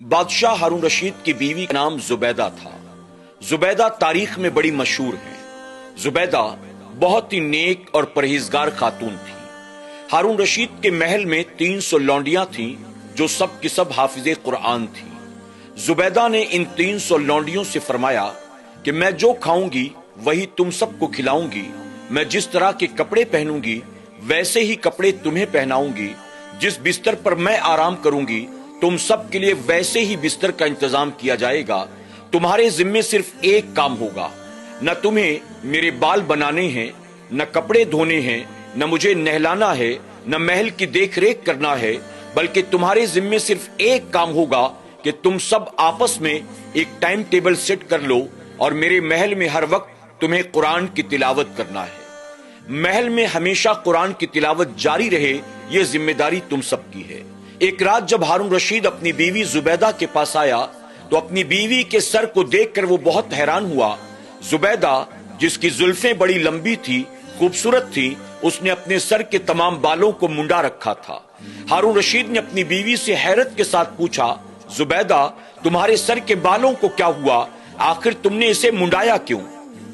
बादशाह हारून रशीद की बीवी का नाम जुबैदा था। जुबैदा तारीख में बड़ी मशहूर है। जुबैदा बहुत ही नेक और परहेजगार खातून थी। हारून रशीद के महल में 300 लौंडियां थीं जो सब की सब हाफिजे कुरान थी। जुबैदा ने इन 300 लौंडियों से फरमाया कि मैं जो खाऊंगी वही तुम सबको खिलाऊंगी। मैं जिस तरह के कपड़े पहनूंगी वैसे ही कपड़े तुम्हें पहनाऊंगी। जिस बिस्तर पर मैं आराम करूंगी तुम सब के लिए वैसे ही बिस्तर का इंतजाम किया जाएगा। तुम्हारे जिम्मे सिर्फ एक काम होगा, न तुम्हें मेरे बाल बनाने हैं, न कपड़े धोने हैं, न मुझे नहलाना है, न महल की देखरेख करना है, बल्कि तुम्हारे जिम्मे सिर्फ एक काम होगा कि तुम सब आपस में एक टाइम टेबल सेट कर लो और मेरे महल में हर वक्त तुम्हें कुरान की तिलावत करना है। महल में हमेशा कुरान की तिलावत जारी रहे, ये जिम्मेदारी तुम सबकी है। एक रात जब हारून रशीद अपनी बीवी जुबैदा के पास आया तो अपनी बीवी के सर को देखकर वो बहुत हैरान हुआ। जुबैदा, जिसकी जुल्फें बड़ी लंबी थी, खूबसूरत थी, उसने अपने सर के तमाम बालों को मुंडा रखा था। हारून रशीद ने अपनी बीवी से हैरत के साथ पूछा, जुबैदा, तुम्हारे सर के बालों को क्या हुआ? आखिर तुमने इसे मुंडाया क्यों?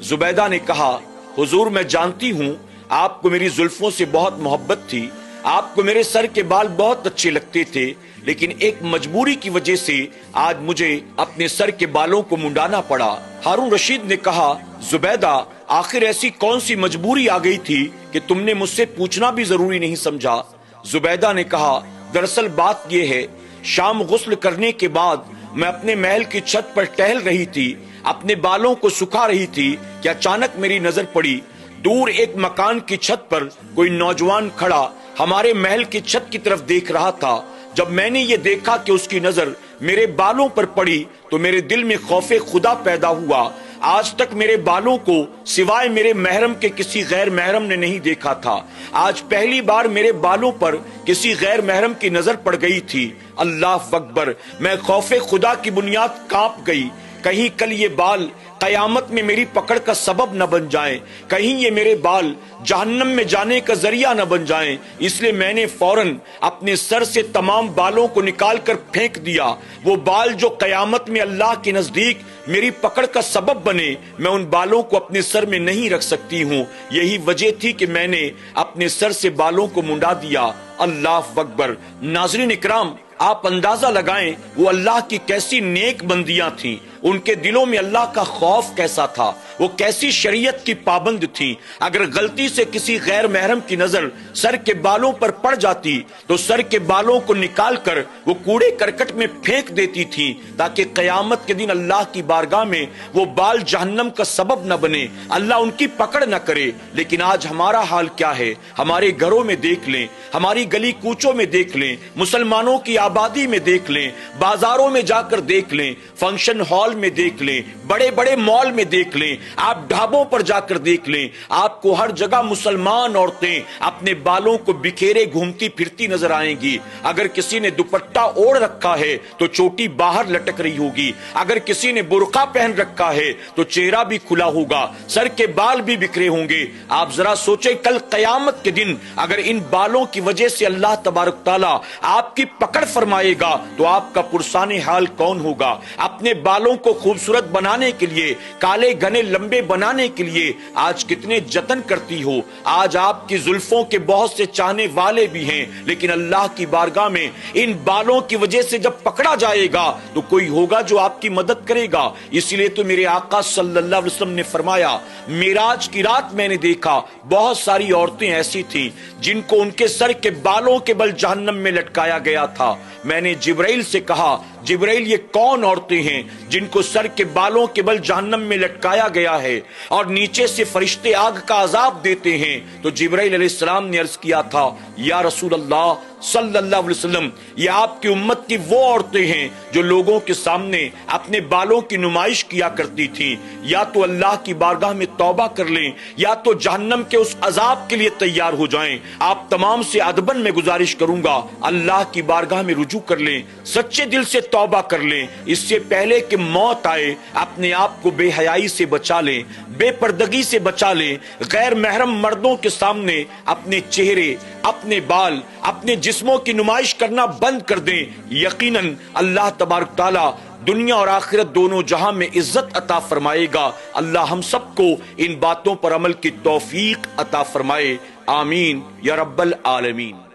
जुबैदा ने कहा, हुजूर, मैं जानती हूं आपको मेरी जुल्फों से बहुत मोहब्बत थी, आपको मेरे सर के बाल बहुत अच्छे लगते थे, लेकिन एक मजबूरी की वजह से आज मुझे अपने सर के बालों को मुंडाना पड़ा। हारून रशीद ने कहा, जुबैदा, आखिर ऐसी कौन सी मजबूरी आ गई थी कि तुमने मुझसे पूछना भी जरूरी नहीं समझा? जुबैदा ने कहा, दरअसल बात यह है, शाम गुस्ल करने के बाद मैं अपने महल की छत पर टहल रही थी, अपने बालों को सुखा रही थी कि अचानक मेरी नजर पड़ी। दूर एक मकान की छत पर कोई नौजवान खड़ा हमारे महल की छत की तरफ देख रहा था। जब मैंने ये देखा कि उसकी नजर मेरे बालों पर पड़ी तो मेरे दिल में खौफे खुदा पैदा हुआ। आज तक मेरे बालों को सिवाय मेरे महरम के किसी गैर महरम ने नहीं देखा था। आज पहली बार मेरे बालों पर किसी गैर महरम की नजर पड़ गई थी। अल्लाह अकबर, मैं खौफे खुदा की बुनियाद कांप गई। कहीं कल ये बाल कयामत में मेरी पकड़ का सबब न बन जाएं, कहीं ये मेरे बाल जहन्नम में जाने का जरिया न बन जाएं। इसलिए मैंने फौरन अपने सर से तमाम बालों को निकाल कर फेंक दिया। वो बाल जो कयामत में अल्लाह के नजदीक मेरी पकड़ का सबब बने, मैं उन बालों को अपने सर में नहीं रख सकती हूँ। यही वजह थी कि मैंने अपने सर से बालों को मुंडा दिया। अल्लाह अकबर। नाज़रीन इकराम, आप अंदाजा लगाएं वो अल्लाह की कैसी नेक बंदियां थीं, उनके दिलों में अल्लाह का खौफ कैसा था, वो कैसी शरीयत की पाबंद थी। अगर गलती से किसी गैर महरम की नजर सर के बालों पर पड़ जाती तो सर के बालों को निकाल कर वो कूड़े करकट में फेंक देती थी, ताकि कयामत के दिन अल्लाह की बारगाह में वो बाल जहन्नम का सबब न बने, अल्लाह उनकी पकड़ न करे। लेकिन आज हमारा हाल क्या है? हमारे घरों में देख लें, हमारी गली कूचों में देख लें, मुसलमानों की आबादी में देख लें, बाजारों में जाकर देख लें, फंक्शन हॉल में देख लें, बड़े बड़े मॉल में देख लें, आप ढाबों पर जाकर देख लें, आपको हर जगह मुसलमान औरतें अपने बालों को बिखेरे घूमती फिरती नजर आएंगी। अगर किसी ने दुपट्टा ओढ़ रखा है तो चोटी बाहर लटक रही होगी, अगर किसी ने बुर्का पहन रखा है तो चेहरा भी खुला होगा, सर के बाल भी बिखरे होंगे। आप जरा सोचें, कल कयामत के दिन अगर इन बालों की वजह से अल्लाह तबारक ताला आपकी पकड़ फरमाएगा तो आपका पुरसाने हाल कौन होगा? अपने बालों को खूबसूरत बनाने के लिए, काले घने लंबे बनाने के लिए आज कितने जतन करती हो। आज आपकी जुल्फों के बहुत से चाहने वाले भी हैं, लेकिन अल्लाह की बारगाह में इन बालों की वजह से जब पकड़ा जाएगा तो कोई होगा जो आपकी मदद करेगा। इसलिए तो मेरे आका सल्लल्लाहु अलैहि वसल्लम ने फरमाया, मेराज की रात मैंने देखा बहुत सारी औरतें ऐसी थीं जिनको उनके सर के बालों के बल जहन्नम में लटकाया गया था। मैंने जिब्राइल से कहा, जिब्राइल, ये कौन औरतें हैं जिनको सर के बालों के बल जहन्नम में लटकाया गया है और नीचे से फरिश्ते आग का अजाब देते हैं? तो जिब्राइल अलैहिस्सलाम ने अर्ज किया था, या रसूल अल्लाह सल्लल्लाहु अलैहि वसल्लम, ये आपकी उम्मत की वो औरतें हैं जो लोगों के सामने अपने बालों की नुमाइश किया करती थीं। या तो अल्लाह की बारगाह में तौबा कर लें या तो जहन्नम के उस अजाब के लिए तैयार हो जाएं। आप तमाम से अदबन में गुजारिश करूंगा, अल्लाह की बारगाह में रुजू कर लें, सच्चे दिल से तौबा कर लें। इससे पहले कि मौत आए अपने आप को बेहयाई से बचा लें। بے پردگی سے بچا لیں، غیر محرم مردوں کے سامنے اپنے چہرے، اپنے بال، اپنے جسموں کی نمائش کرنا بند کر دیں۔ یقیناً اللہ تبارک تعالیٰ دنیا اور آخرت دونوں جہاں میں عزت عطا فرمائے گا۔ اللہ ہم سب کو ان باتوں پر عمل کی توفیق عطا فرمائے، آمین یا رب العالمین۔